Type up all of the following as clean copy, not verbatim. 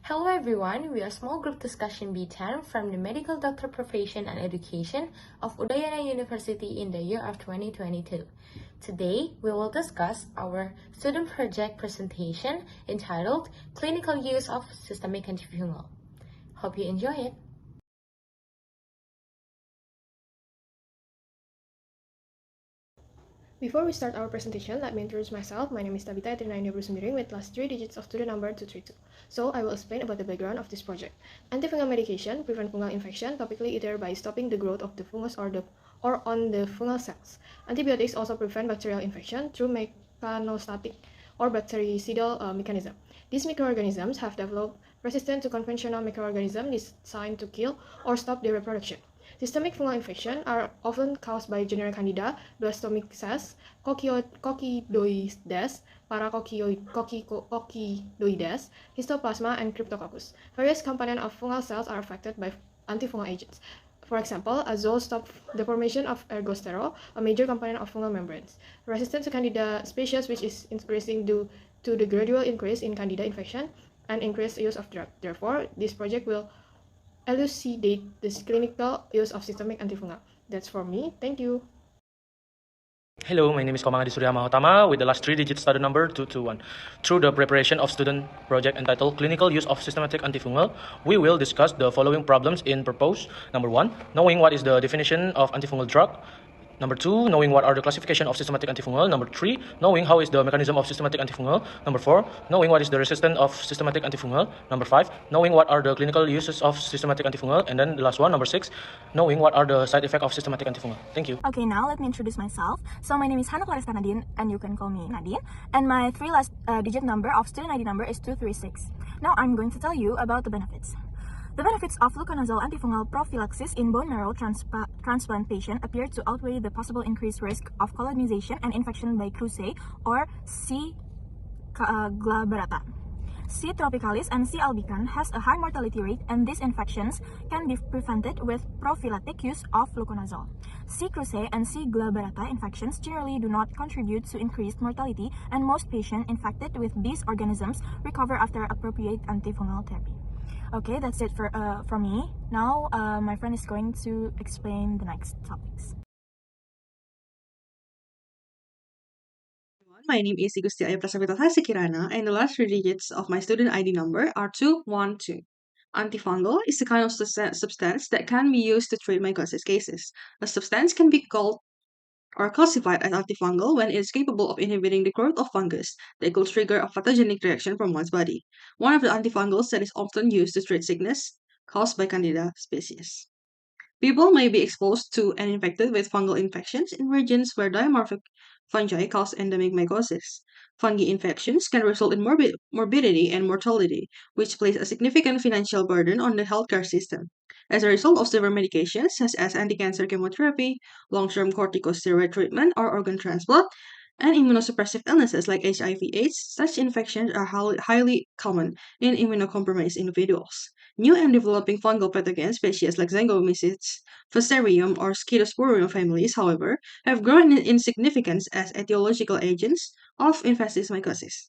Hello everyone, we are small group discussion B10 from the Medical Doctor Profession and Education of Udayana University in the year of 2022. Today, we will discuss our student project presentation entitled Clinical Use of Systemic Antifungal. Hope you enjoy it. Before we start our presentation, let me introduce myself. My name is Tabita Trinaini Brusundering with last 3 digits of student number 232. So I will explain about the background of this project. Antifungal medication prevent fungal infection topically either by stopping the growth of the fungus or on the fungal cells. Antibiotics also prevent bacterial infection through mechanostatic or bactericidal mechanism. These microorganisms have developed resistance to conventional microorganisms designed to kill or stop their reproduction. Systemic fungal infections are often caused by genera Candida, Blastomyces, Coccidioides, Paracoccidioides, Histoplasma, and Cryptococcus. Various components of fungal cells are affected by antifungal agents. For example, azoles stop the formation of ergosterol, a major component of fungal membranes. Resistance to Candida species, which is increasing due to the gradual increase in Candida infection and increased use of drug. Therefore, this project will elucidate the clinical use of systemic antifungal. That's for me. Thank you. Hello, my name is Komangadi Surya Mahotama with the last 3 digits student number 221. Through the preparation of student project entitled Clinical Use of Systematic Antifungal, we will discuss the following problems in purpose. Number 1, knowing what is the definition of antifungal drug. Number 2, knowing what are the classification of systematic antifungal. Number 3, knowing how is the mechanism of systematic antifungal. Number 4, knowing what is the resistance of systematic antifungal. Number 5, knowing what are the clinical uses of systematic antifungal. And then the last one, number 6, knowing what are the side effects of systematic antifungal. Thank you. Okay, now let me introduce myself. So my name is Hannah Clarista Nadine, and you can call me Nadine. And my 3 last digit number of student ID number is 236. Now I'm going to tell you about the benefits. The benefits of fluconazole antifungal prophylaxis in bone marrow transplant patient appear to outweigh the possible increased risk of colonization and infection by Cruce or C. glabrata. C. tropicalis and C. albicans has a high mortality rate, and these infections can be prevented with prophylactic use of fluconazole. C. cruce and C. glabrata infections generally do not contribute to increased mortality, and most patients infected with these organisms recover after appropriate antifungal therapy. Okay, that's it from me. Now, my friend is going to explain the next topics. My name is Igusti Aya Prasavitata Sekirana, and the last 3 digits of my student ID number are 212. Antifungal is the kind of substance that can be used to treat mycosis cases. A substance can be called or classified as antifungal when it is capable of inhibiting the growth of fungus that could trigger a pathogenic reaction from one's body. One of the antifungals that is often used to treat sickness caused by Candida species. People may be exposed to and infected with fungal infections in regions where dimorphic fungi cause endemic mycosis. Fungi infections can result in morbidity and mortality, which place a significant financial burden on the healthcare system. As a result of severe medications such as anti-cancer chemotherapy, long-term corticosteroid treatment or organ transplant, and immunosuppressive illnesses like HIV/AIDS, such infections are highly common in immunocompromised individuals. New and developing fungal pathogen species like Zangomycetes, Fusarium, or Scedosporium families, however, have grown in significance as etiological agents of infectious mycosis.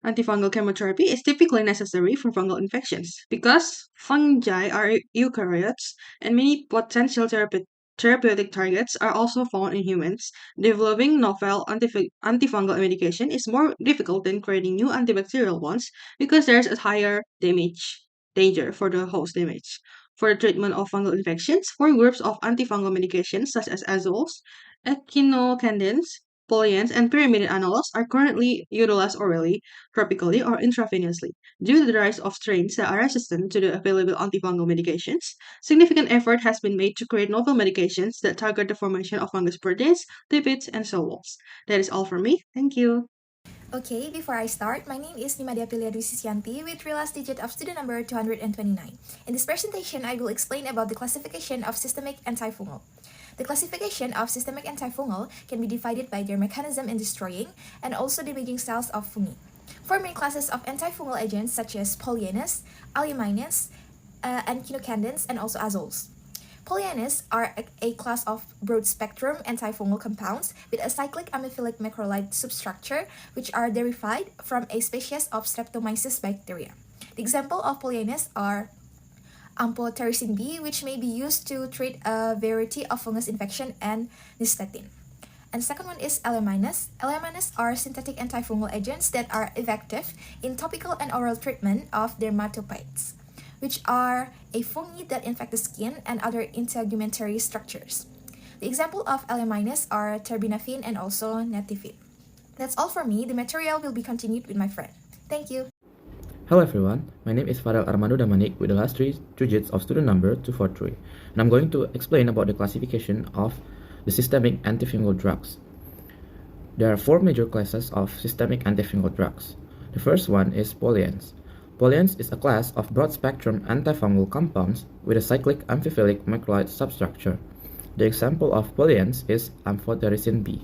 Antifungal chemotherapy is typically necessary for fungal infections because fungi are eukaryotes and many potential therapeutic targets are also found in humans. Developing novel antifungal medication is more difficult than creating new antibacterial ones because there's a higher danger for the host damage. For the treatment of fungal infections, 4 groups of antifungal medications such as azoles, echinocandins, polyenes, and pyrimidine analogs are currently utilized orally, topically, or intravenously. Due to the rise of strains that are resistant to the available antifungal medications, significant effort has been made to create novel medications that target the formation of fungus proteins, lipids, and cell walls. That is all from me. Thank you. Okay, before I start, my name is Nimadia Piliadu Sisyanti with 3 last digit of student number 229. In this presentation, I will explain about the classification of systemic antifungal. The classification of systemic antifungal can be divided by their mechanism in destroying and also damaging cells of fungi. 4 main classes of antifungal agents such as polyenes, alumines, echinocandins, and also azoles. Polyenes are a class of broad-spectrum antifungal compounds with a cyclic amophilic macrolide substructure, which are derived from a species of Streptomyces bacteria. The example of polyanes are amphotericin B, which may be used to treat a variety of fungus infection, and nystatin. And the second one is L-aminos. L-aminos are synthetic antifungal agents that are effective in topical and oral treatment of dermatophytes, which are a fungi that infect the skin and other integumentary structures. The example of L-aminos are terbinafine and also natifine. That's all for me. The material will be continued with my friend. Thank you. Hello everyone, my name is Farel Armando Damanik with the last three digits of student number 243, and I'm going to explain about the classification of the systemic antifungal drugs. There are four major classes of systemic antifungal drugs. The first one is polyanes. Polyanes is a class of broad-spectrum antifungal compounds with a cyclic amphiphilic macrolide substructure. The example of polyanes is amphotericin B.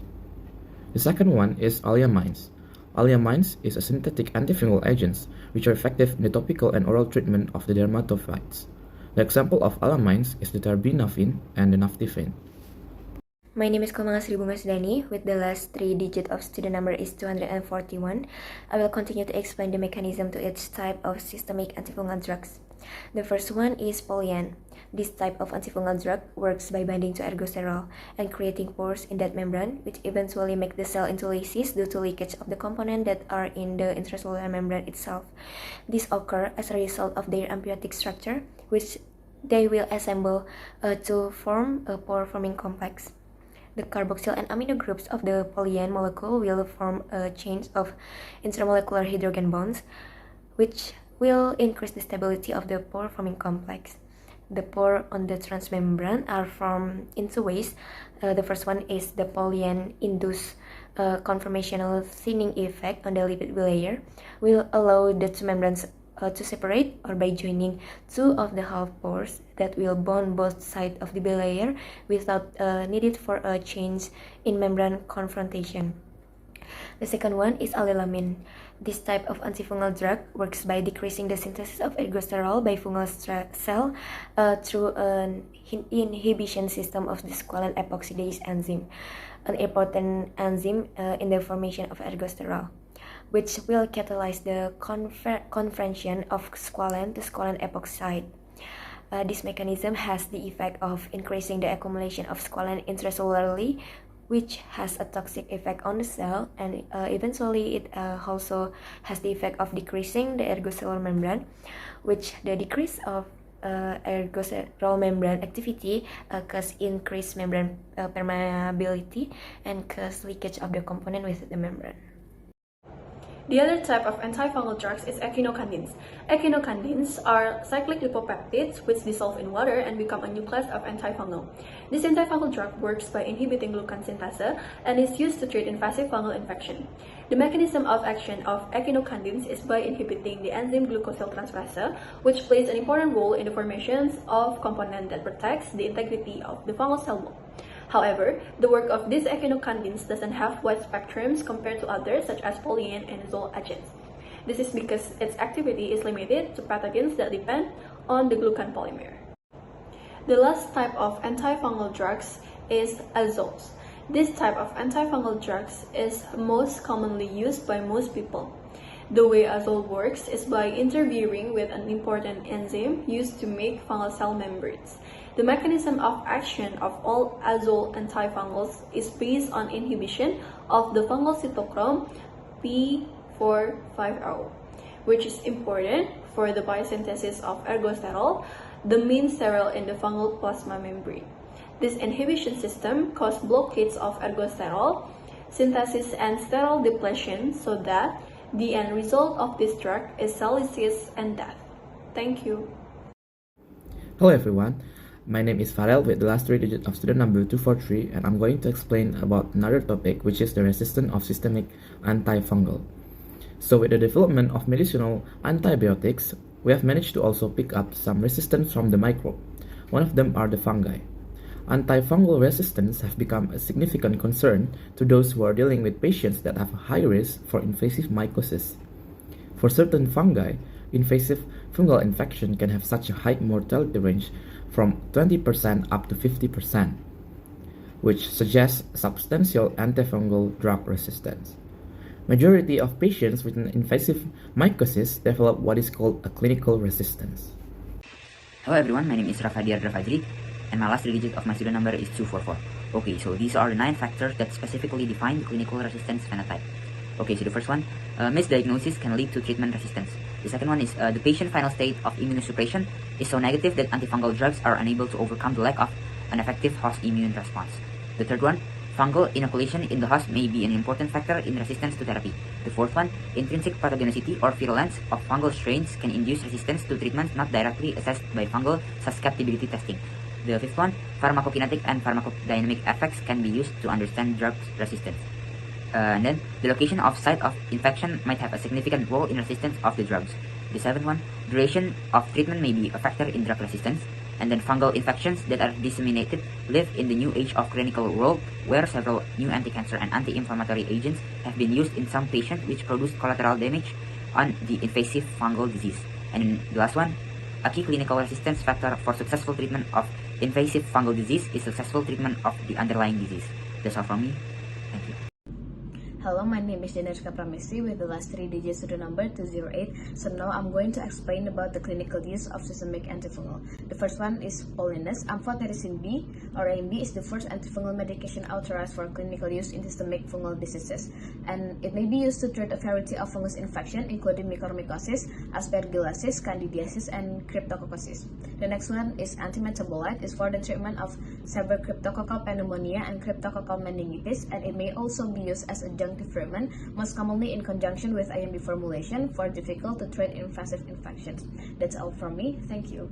The second one is alliamines. Alliamines is a synthetic antifungal agents which are effective in the topical and oral treatment of the dermatophytes. The example of alliamines is the terbinafine and the natifine. My name is Komanga Sri Bunga Sudani. With the last three digits of student number is 241. I will continue to explain the mechanism to each type of systemic antifungal drugs. The first one is polyane. This type of antifungal drug works by binding to ergosterol and creating pores in that membrane, which eventually make the cell into lysis due to leakage of the components that are in the intracellular membrane itself. This occurs as a result of their amphiotic structure, which they will assemble to form a pore-forming complex. The carboxyl and amino groups of the polyane molecule will form a chain of intramolecular hydrogen bonds, which will increase the stability of the pore-forming complex. The pore on the transmembrane are formed in two ways. The first one is the polyane-induced conformational thinning effect on the lipid layer, will allow the two membranes to separate, or by joining two of the half pores that will bond both sides of the bilayer without needed for a change in membrane confrontation. The second one is allylamine. This type of antifungal drug works by decreasing the synthesis of ergosterol by fungal cell through an inhibition system of the squalene epoxidase enzyme, an important enzyme in the formation of ergosterol, which will catalyze the conversion of squalene to squalene epoxide. This mechanism has the effect of increasing the accumulation of squalene intracellularly, which has a toxic effect on the cell, and eventually it also has the effect of decreasing the ergocellular membrane, which the decrease of ergosterol membrane activity cause increased membrane permeability and cause leakage of the component within the membrane. The other type of antifungal drugs is echinocandins. Echinocandins are cyclic lipopeptides which dissolve in water and become a new class of antifungal. This antifungal drug works by inhibiting glucan synthase and is used to treat invasive fungal infection. The mechanism of action of echinocandins is by inhibiting the enzyme glucosyltransferase, which plays an important role in the formation of component that protects the integrity of the fungal cell wall. However, the work of these echinocandins doesn't have wide spectrums compared to others such as polyane and azole agents. This is because its activity is limited to pathogens that depend on the glucan polymer. The last type of antifungal drugs is azoles. This type of antifungal drugs is most commonly used by most people. The way azole works is by interfering with an important enzyme used to make fungal cell membranes. The mechanism of action of all azole antifungals is based on inhibition of the fungal cytochrome P450, which is important for the biosynthesis of ergosterol, the main sterol in the fungal plasma membrane. This inhibition system causes blockades of ergosterol synthesis and sterol depletion, so that the end result of this drug is cell lysis and death. Thank you. Hello everyone, my name is Farel with the last three digits of student number 243, and I'm going to explain about another topic, which is the resistance of systemic antifungal. So with the development of medicinal antibiotics, we have managed to also pick up some resistance from the microbe. One of them are the fungi. Antifungal resistance have become a significant concern to those who are dealing with patients that have a high risk for invasive mycosis. For certain fungi, invasive fungal infection can have such a high mortality range from 20% up to 50%, which suggests substantial antifungal drug resistance. Majority of patients with an invasive mycosis develop what is called a clinical resistance. Hello everyone, my name is Rafadiar Rafadri, and my last 3 digits of my student number is 244. Okay, so these are the 9 factors that specifically define the clinical resistance phenotype. Okay, so the first one, misdiagnosis can lead to treatment resistance. The second one is the patient final state of immunosuppression is so negative that antifungal drugs are unable to overcome the lack of an effective host immune response. The third one, fungal inoculation in the host may be an important factor in resistance to therapy. The fourth one, intrinsic pathogenicity or virulence of fungal strains can induce resistance to treatments not directly assessed by fungal susceptibility testing. The fifth one, pharmacokinetic and pharmacodynamic effects can be used to understand drug resistance. And then, the location of site of infection might have a significant role in resistance of the drugs. The seventh one, duration of treatment may be a factor in drug resistance. And then fungal infections that are disseminated live in the new age of clinical world where several new anti-cancer and anti-inflammatory agents have been used in some patients which produce collateral damage on the invasive fungal disease. And the last one, a key clinical resistance factor for successful treatment of invasive fungal disease is successful treatment of the underlying disease. That's all from me. Thank you. Hello, my name is Janerska Pramesri with the last 3 digits to the number 208. So now I'm going to explain about the clinical use of systemic antifungal. The first one is Paulinus. Amphotericin B or AMB is the first antifungal medication authorized for clinical use in systemic fungal diseases, and it may be used to treat a variety of fungus infection including mucormycosis, aspergillosis, candidiasis, and cryptococcosis. The next one is antimetabolite. Is for the treatment of severe cryptococcal pneumonia and cryptococcal meningitis, and it may also be used as adjunctive treatment, most commonly in conjunction with IMB formulation for difficult to treat invasive infections. That's all from me. Thank you.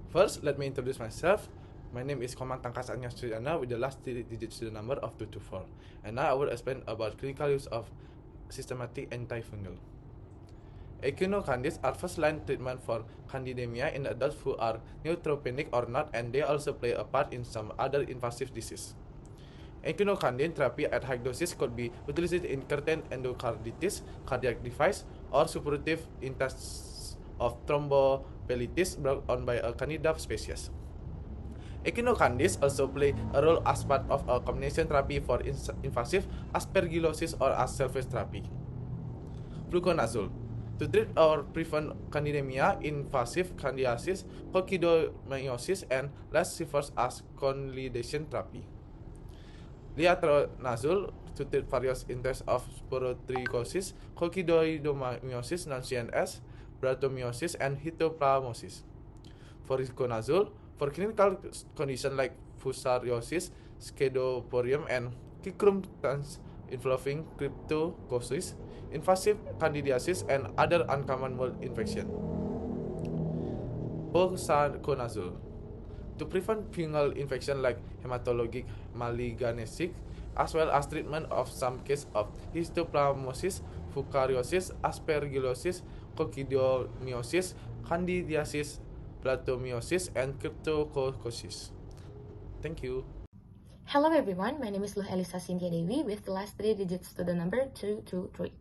First, let me introduce myself. My name is Komang Tangkas Agnes Triana with the last 3 digits to the number of 224. And now I will explain about clinical use of systematic antifungal. Echinocandids are first-line treatment for candidemia in adults who are neutropenic or not, and they also play a part in some other invasive disease. Echinocandin therapy at high doses could be utilized in current endocarditis, cardiac device, or suppurative in tests of thrombopelitis brought on by a Candida species. Echinocandids also play a role as part of a combination therapy for invasive aspergillosis or as salvage therapy. Fluconazole. To treat or prevent candidemia, invasive candidiasis, coccidioidomyosis, and less severe as consolidation therapy. Leatronazole to treat various instances of sporotrichosis, coccidioidomyosis, non-CNS, bradyomyosis, and hitoplasmosis. Voriconazole for clinical conditions like fusariosis, scaidoporium, and cicrum involving cryptococcosis, invasive candidiasis, and other uncommon mold infection. Posaconazole to prevent fungal infection like hematologic malignancy, as well as treatment of some cases of histoplasmosis, fusariosis, aspergillosis, coccidioidomyosis, candidiasis, bradyomyosis, and cryptococcosis. Thank you. Hello everyone, my name is Luh Elisa Cynthia Dewi with the last 3 digits to the number 223.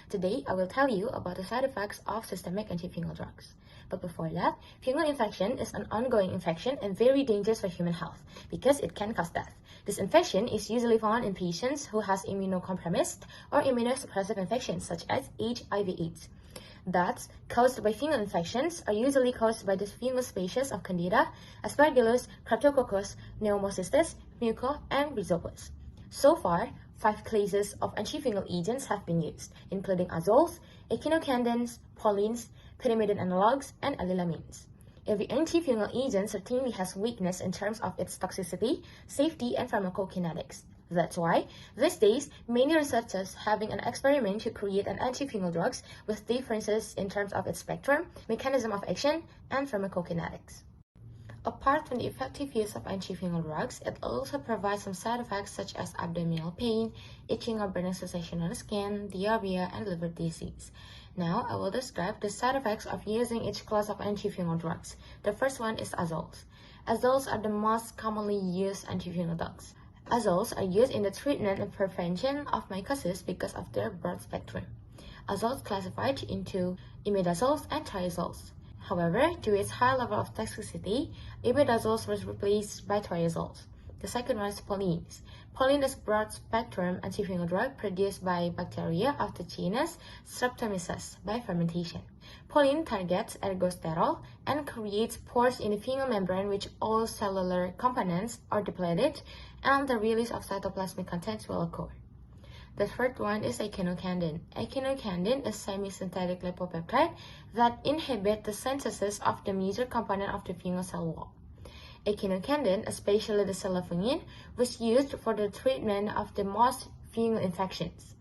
Today, I will tell you about the side effects of systemic antifungal drugs. But before that, fungal infection is an ongoing infection and very dangerous for human health because it can cause death. This infection is usually found in patients who has immunocompromised or immunosuppressive infections such as HIV/AIDS. Deaths caused by fungal infections are usually caused by the fungal species of Candida, Aspergillus, Cryptococcus, Pneumocystis, Muco, and Rhizopus. So far, 5 classes of antifungal agents have been used, including azoles, echinocandins, paulines, pyrimidine analogs, and allylamines. Every antifungal agent certainly has weakness in terms of its toxicity, safety, and pharmacokinetics. That's why, these days, many researchers having an experiment to create an antifungal drugs with differences in terms of its spectrum, mechanism of action, and pharmacokinetics. Apart from the effective use of antifungal drugs, it also provides some side effects such as abdominal pain, itching or burning sensation on the skin, diarrhea, and liver disease. Now, I will describe the side effects of using each class of antifungal drugs. The first one is azoles. Azoles are the most commonly used antifungal drugs. Azoles are used in the treatment and prevention of mycosis because of their broad spectrum. Azoles classified into imidazoles and triazoles. However, due to its high level of toxicity, imidazoles was replaced by triazoles. The second one is Polines. Polline is a broad-spectrum antifungal drug produced by bacteria of the genus Streptomyces by fermentation. Polline targets ergosterol and creates pores in the fungal membrane which all cellular components are depleted and the release of cytoplasmic contents will occur. The third one is echinocandin. Echinocandin is semi-synthetic lipopeptide that inhibit the synthesis of the major component of the fungal cell wall. Echinocandin, especially the cellophane, was used for the treatment of the most fungal infections.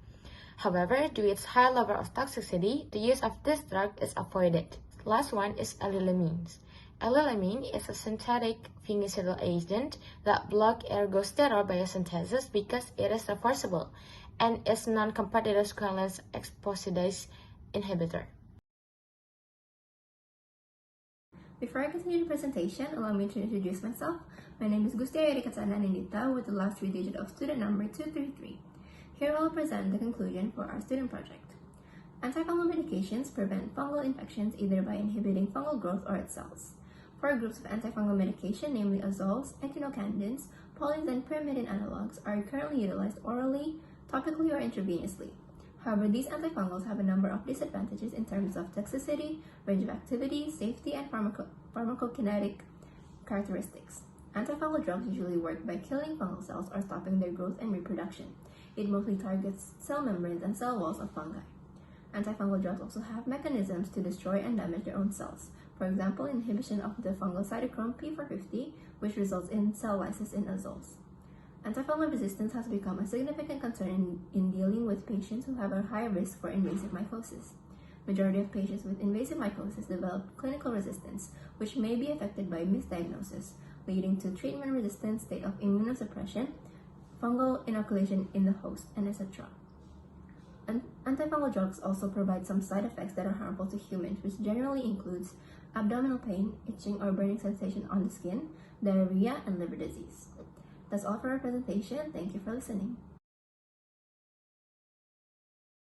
However, due to its high level of toxicity, the use of this drug is avoided. Last one is allylamines. Allylamine is a synthetic fungicidal agent that blocks ergosterol biosynthesis because it is reversible and is non-competitive squalene oxidase inhibitor. Before I continue the presentation, allow me to introduce myself. My name is Gustia Erikatsana Nindita with the last 3 digits of student number 233. Here I will present the conclusion for our student project. Antifungal medications prevent fungal infections either by inhibiting fungal growth or its cells. 4 groups of antifungal medication, namely azoles, echinocandins, polines, and pyrimidine analogs, are currently utilized orally, topically, or intravenously. However, these antifungals have a number of disadvantages in terms of toxicity, range of activity, safety, and pharmacokinetic characteristics. Antifungal drugs usually work by killing fungal cells or stopping their growth and reproduction. It mostly targets cell membranes and cell walls of fungi. Antifungal drugs also have mechanisms to destroy and damage their own cells. For example, inhibition of the fungal cytochrome P450, which results in cell lysis in azoles. Antifungal resistance has become a significant concern in dealing with patients who have a high risk for invasive mycosis. Majority of patients with invasive mycosis develop clinical resistance, which may be affected by misdiagnosis, leading to treatment-resistant state of immunosuppression, fungal inoculation in the host, and etc. Antifungal drugs also provide some side effects that are harmful to humans, which generally includes abdominal pain, itching or burning sensation on the skin, diarrhea, and liver disease. That's all for our presentation. Thank you for listening.